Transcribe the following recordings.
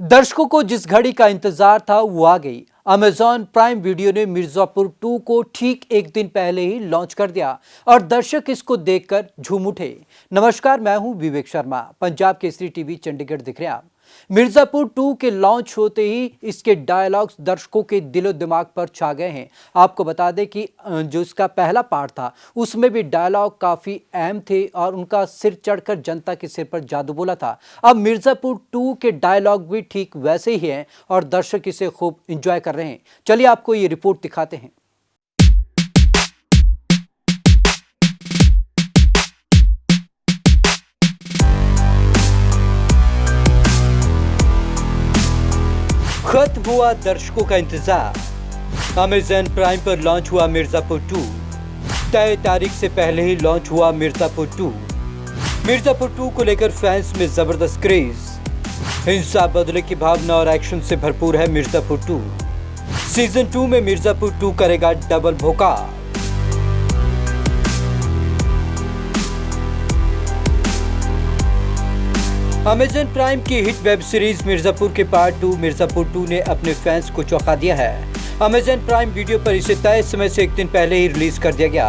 दर्शकों को जिस घड़ी का इंतजार था वो आ गई। अमेजॉन प्राइम वीडियो ने मिर्जापुर 2 को ठीक एक दिन पहले ही लॉन्च कर दिया और दर्शक इसको देखकर झूम उठे। नमस्कार, मैं हूं विवेक शर्मा। पंजाब केसरी टीवी चंडीगढ़ दिख रहे हैं आप। मिर्जापुर 2 के लॉन्च होते ही इसके डायलॉग्स दर्शकों के दिलो दिमाग पर छा गए हैं। आपको बता दें कि जो इसका पहला पार्ट था उसमें भी डायलॉग काफ़ी अहम थे और उनका सिर चढ़कर जनता के सिर पर जादू बोला था। अब मिर्जापुर 2 के डायलॉग भी ठीक वैसे ही हैं और दर्शक इसे खूब इंजॉय कर रहे हैं। चलिए आपको ये रिपोर्ट दिखाते हैं। खत्म हुआ दर्शकों का इंतजार। अमेज़न प्राइम पर लॉन्च हुआ मिर्जापुर 2। तय तारीख से पहले ही लॉन्च हुआ मिर्जापुर 2। मिर्जापुर 2 को लेकर फैंस में जबरदस्त क्रेज। हिंसा, बदले की भावना और एक्शन से भरपूर है मिर्जापुर 2। सीजन 2 में मिर्जापुर 2 करेगा डबल भोकाल। अमेज़न प्राइम की हिट वेब सीरीज मिर्जापुर के पार्ट 2 मिर्जापुर 2 ने अपने फैंस को चौंका दिया है। अमेज़न प्राइम वीडियो पर इसे तय समय से एक दिन पहले ही रिलीज कर दिया गया।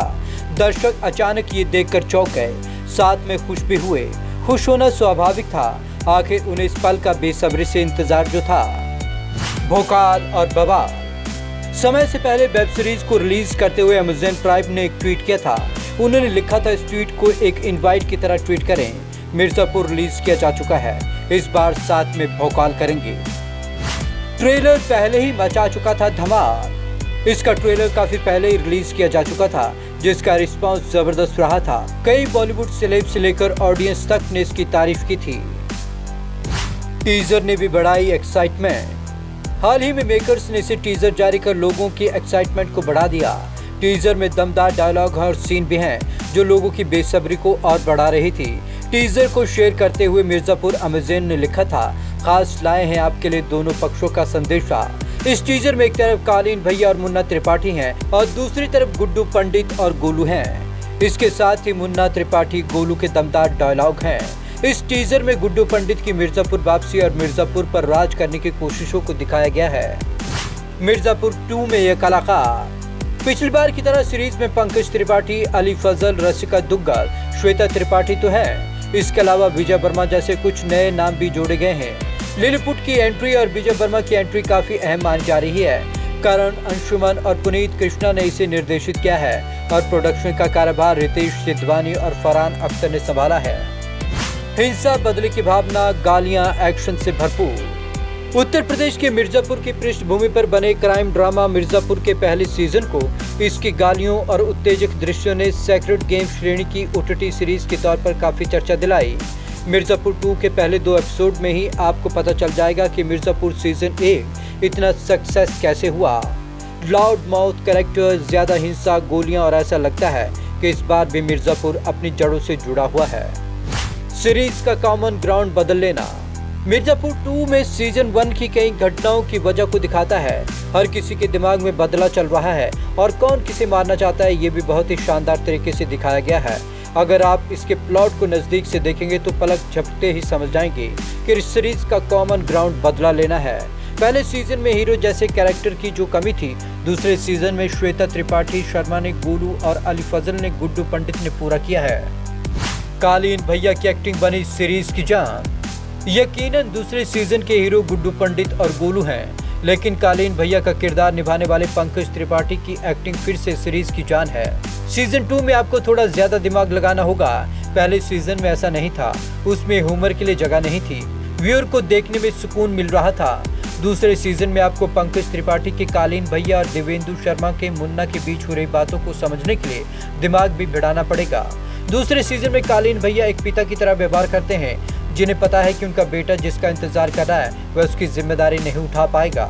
दर्शक अचानक ये देखकर चौंक गए, साथ में खुश भी हुए। खुश होना स्वाभाविक था, आखिर उन्हें इस पल का बेसब्री से इंतजार जो था। भोकाल और बवाल। समय से पहले वेब सीरीज को रिलीज करते हुए अमेज़न प्राइम ने एक ट्वीट किया था। उन्होंने लिखा था, इस ट्वीट को एक इनवाइट की तरह ट्वीट करें। मिर्जापुर रिलीज किया जा चुका है, इस बार साथ में भोकाल करेंगे। ट्रेलर पहले ही मचा चुका था धमाल। इसका ट्रेलर काफी पहले ही रिलीज किया जा चुका था, जिसका रिस्पांस जबरदस्त रहा था। कई बॉलीवुड सेलेब से लेकर ऑडियंस तक ने इसकी तारीफ की थी। टीजर ने भी बढ़ाई एक्साइटमेंट। हाल ही में मेकर्स ने इसे टीजर जारी कर लोगों की एक्साइटमेंट को बढ़ा दिया। टीजर में दमदार डायलॉग और सीन भी हैं, जो लोगों की बेसब्री को और बढ़ा रही थी। टीजर को शेयर करते हुए मिर्जापुर अमेज़न ने लिखा था, खास लाए हैं आपके लिए दोनों पक्षों का संदेशा। इस टीजर में एक तरफ कालीन भैया और मुन्ना त्रिपाठी हैं और दूसरी तरफ गुड्डू पंडित और गोलू हैं। इसके साथ ही मुन्ना त्रिपाठी गोलू के दमदार डायलॉग हैं। इस टीजर में गुड्डू पंडित की मिर्जापुर वापसी और मिर्जापुर पर राज करने की कोशिशों को दिखाया गया है। मिर्जापुर 2 में ये कलाकार पिछली बार की तरह सीरीज में पंकज त्रिपाठी, अली फजल, रसिका दुग्गल, श्वेता त्रिपाठी तो है। इसके अलावा विजय वर्मा जैसे कुछ नए नाम भी जोड़े गए हैं। लिलीपुट की एंट्री और विजय वर्मा की एंट्री काफी अहम मानी जा रही है। करण, अंशुमन और पुनीत कृष्णा ने इसे निर्देशित किया है और प्रोडक्शन का कार्यभार रितेश सिद्धवानी और फरहान अख्तर ने संभाला है। हिंसा, बदले की भावना, गालियां, एक्शन से भरपूर। उत्तर प्रदेश के मिर्जापुर की पृष्ठभूमि पर बने क्राइम ड्रामा मिर्जापुर के पहले सीजन को इसकी गालियों और उत्तेजक दृश्यों ने सेक्रेड गेम श्रेणी की ओटीटी सीरीज के तौर पर काफी चर्चा दिलाई। मिर्जापुर 2 के पहले 2 एपिसोड में ही आपको पता चल जाएगा कि मिर्जापुर सीजन 1 इतना सक्सेस कैसे हुआ। लाउड माउथ कैरेक्टर, ज्यादा हिंसा, गोलियां और ऐसा लगता है कि इस बार भी मिर्जापुर अपनी जड़ों से जुड़ा हुआ है। सीरीज का कॉमन ग्राउंड बदल लेना। मिर्जापुर 2 में सीजन 1 की कई घटनाओं की वजह को दिखाता है। हर किसी के दिमाग में बदला चल रहा है और कौन किसे मारना चाहता है, ये भी बहुत ही शानदार तरीके से दिखाया गया है। अगर आप इसके प्लॉट को नजदीक से देखेंगे तो पलक झपकते ही समझ जाएंगे कि इस सीरीज का कॉमन ग्राउंड बदला लेना है। पहले सीजन में हीरो जैसे कैरेक्टर की जो कमी थी, दूसरे सीजन में श्वेता त्रिपाठी, शर्मा ने गोलू और अली फजल ने गुड्डू पंडित ने पूरा किया है। कालीन भैया की एक्टिंग बनी सीरीज की जान। यकीनन दूसरे सीजन के हीरो गुड्डू पंडित और गोलू हैं, लेकिन कालीन भैया का किरदार निभाने वाले पंकज त्रिपाठी की एक्टिंग फिर से सीरीज की जान है। सीजन 2 में आपको थोड़ा ज्यादा दिमाग लगाना होगा। पहले सीजन में ऐसा नहीं था, उसमें ह्यूमर के लिए जगह नहीं थी, व्यूअर को देखने में सुकून मिल रहा था। दूसरे सीजन में आपको पंकज त्रिपाठी के कालीन भैया और देवेंदु शर्मा के मुन्ना के बीच हो रही बातों को समझने के लिए दिमाग भी भिड़ाना पड़ेगा। दूसरे सीजन में कालीन भैया एक पिता की तरह व्यवहार करते हैं, जिन्हें पता है कि उनका बेटा जिसका इंतजार कर रहा है वह उसकी जिम्मेदारी नहीं उठा पाएगा।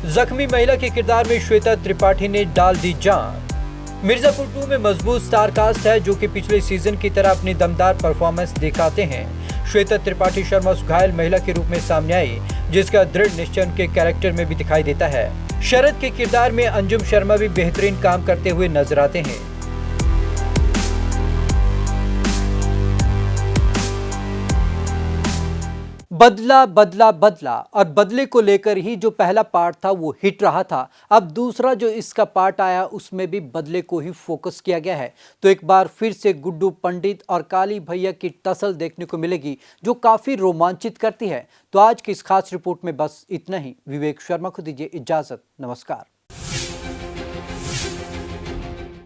जख्मी महिला के किरदार में श्वेता त्रिपाठी ने डाल दी जान। मिर्जापुर 2 में मजबूत स्टार कास्ट है, जो कि पिछले सीजन की तरह अपनी दमदार परफॉर्मेंस दिखाते हैं। श्वेता त्रिपाठी शर्मा उस घायल महिला के रूप में सामने आई, जिसका दृढ़ निश्चय उनके कैरेक्टर में भी दिखाई देता है। शरद के किरदार में अंजुम शर्मा भी बेहतरीन काम करते हुए नजर आते हैं। बदला बदला बदला और बदले को लेकर ही जो पहला पार्ट था वो हिट रहा था। अब दूसरा जो इसका पार्ट आया उसमें भी बदले को ही फोकस किया गया है। तो एक बार फिर से गुड्डू पंडित और काली भैया की टसल देखने को मिलेगी जो काफी रोमांचित करती है। तो आज की इस खास रिपोर्ट में बस इतना ही। विवेक शर्मा को दीजिए इजाजत। नमस्कार।